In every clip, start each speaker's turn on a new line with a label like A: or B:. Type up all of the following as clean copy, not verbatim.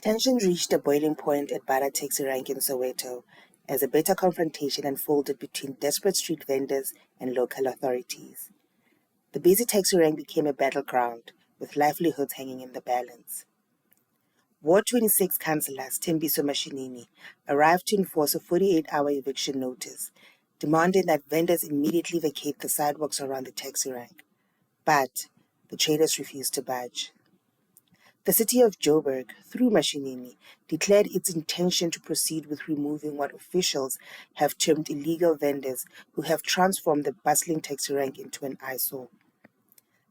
A: Tension reached a boiling point at Bala Taxi Rank in Soweto as a bitter confrontation unfolded between desperate street vendors and local authorities. The busy taxi rank became a battleground, with livelihoods hanging in the balance. Ward 26 councillor Thembiso Mashinini arrived to enforce a 48-hour eviction notice, demanding that vendors immediately vacate the sidewalks around the taxi rank. But the traders refused to budge. The city of Joburg, through Mashinini, declared its intention to proceed with removing what officials have termed illegal vendors who have transformed the bustling taxi rank into an eyesore.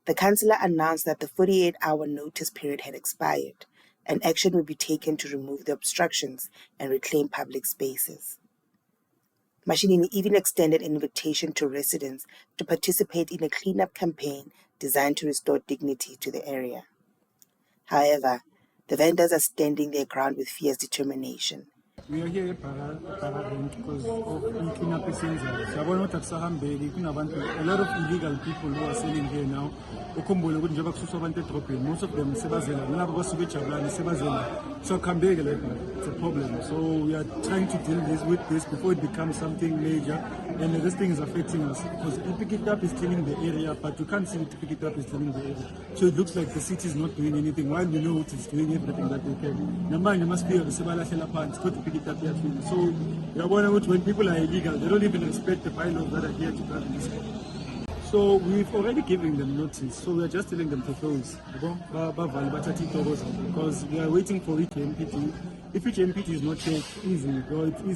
A: The councillor announced that the 48-hour notice period had expired, and action would be taken to remove the obstructions and reclaim public spaces. Mashinini even extended an invitation to residents to participate in a cleanup campaign designed to restore dignity to the area. However, the vendors are standing their ground with fierce determination.
B: We are here at Pararank because of cleanup essentials. A lot of illegal people who are selling here now. Most of them so it's a problem. So we are trying to deal with this before it becomes something major, and this thing is affecting us because Pick It Up is cleaning the area, but you can't see it. Pick It Up is cleaning the area, so it looks like the city is not doing anything while we know it is doing everything that they can. Number you must be a Pick It Up here. So when people are illegal, they don't even respect the bylaws that are here to govern this. So we've already given them notice, so we are just telling them to close because we are waiting for each MPT. If each MPT is not here, it's easy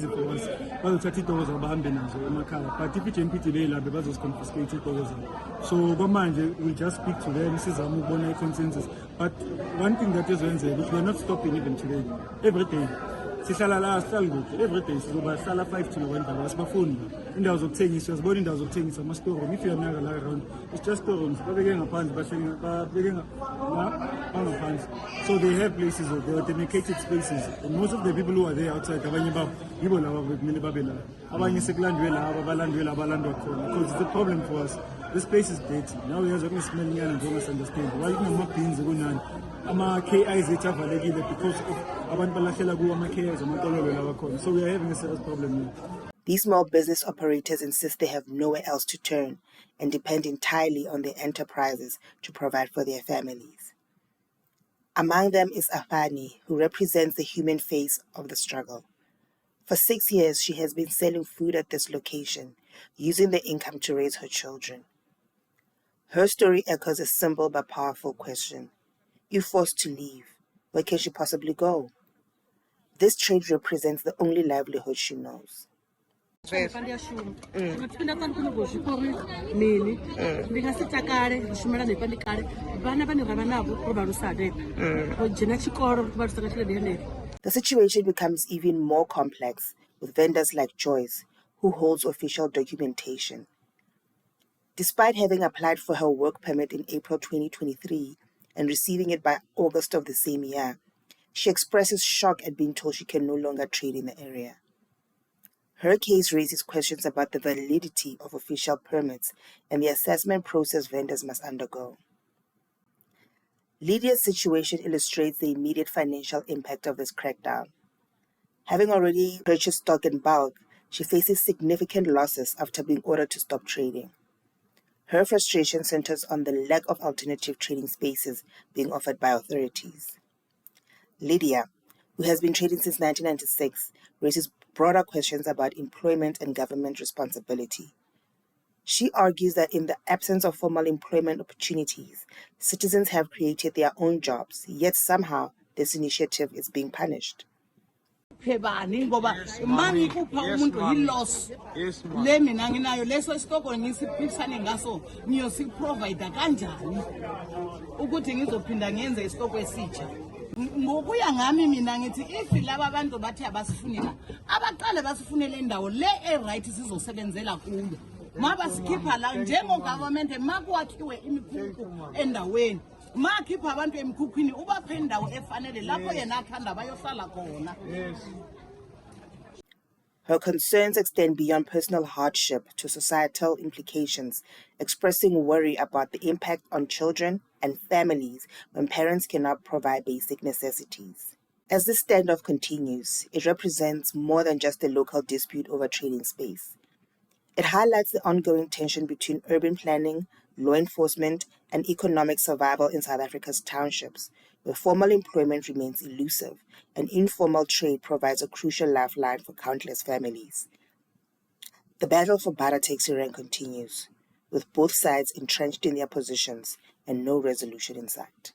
B: for us. But if each MPT they confiscate it. So we'll just speak to them, this is a consensus. But one thing that is which we are not stopping even today, every day. Every day sizoba 5 to 1 hours basibafuni indawo zokuthengisa uyazibona indawo zokuthengisa ama-storeroom if you're not la around it's just storerooms babeke ngaphandle babeke bangaphandle so they have places of their dedicated spaces and most of the people who are there outside abanye babo yibo laba bekumele babe la abanye sekulandwe laba abalandwa khona because it's a problem for us. This place is dirty. Now we have a smell nyana nje understand why kunama-bins kunani ama-KIs ethu avalekile because of abantu balahlela kuwo ama-KIs amaqololo lawa khona. So we are having a serious problem here.
A: These small business operators insist they have nowhere else to turn and depend entirely on their enterprises to provide for their families. Among them is Afani, who represents the human face of the struggle. For 6 years, she has been selling food at this location, using the income to raise her children. Her story echoes a simple but powerful question. If forced to leave, where can she possibly go? This trade represents the only livelihood she knows. The situation becomes even more complex with vendors like Joyce, who holds official documentation. Despite having applied for her work permit in April 2023 and receiving it by August of the same year, she expresses shock at being told she can no longer trade in the area. Her case raises questions about the validity of official permits and the assessment process vendors must undergo. Lydia's situation illustrates the immediate financial impact of this crackdown. Having already purchased stock in bulk, she faces significant losses after being ordered to stop trading. Her frustration centers on the lack of alternative trading spaces being offered by authorities. Lydia, who has been trading since 1996, raises broader questions about employment and government responsibility. She argues that in the absence of formal employment opportunities, citizens have created their own jobs, yet somehow this initiative is being punished.
C: Ngoba mangikupha umuntu i-loss le mina nginayo leso isitoko ngisiphikisane ngaso ngiyosiprovide kanjani ukuthi ngizophinda ngenze isitoko esitsha ngokuya ngami mina ngithi if laba abantu bathi abasifunela abaqale basifunele indawo le e-right sizosebenzela kuyo mabasikhipha la njengo-government makwakhiwe imikhukhu endaweni makhipha abantu emkhukhwini ubaphe indawo efanele lapho yena akhanda bayohlala khona.
A: Her concerns extend beyond personal hardship to societal implications, expressing worry about the impact on children and families when parents cannot provide basic necessities. As this standoff continues, it represents more than just a local dispute over trading space. It highlights the ongoing tension between urban planning, law enforcement, and economic survival in South Africa's townships, where formal employment remains elusive and informal trade provides a crucial lifeline for countless families. The battle for Bata Taxi Rank continues, with both sides entrenched in their positions and no resolution in sight.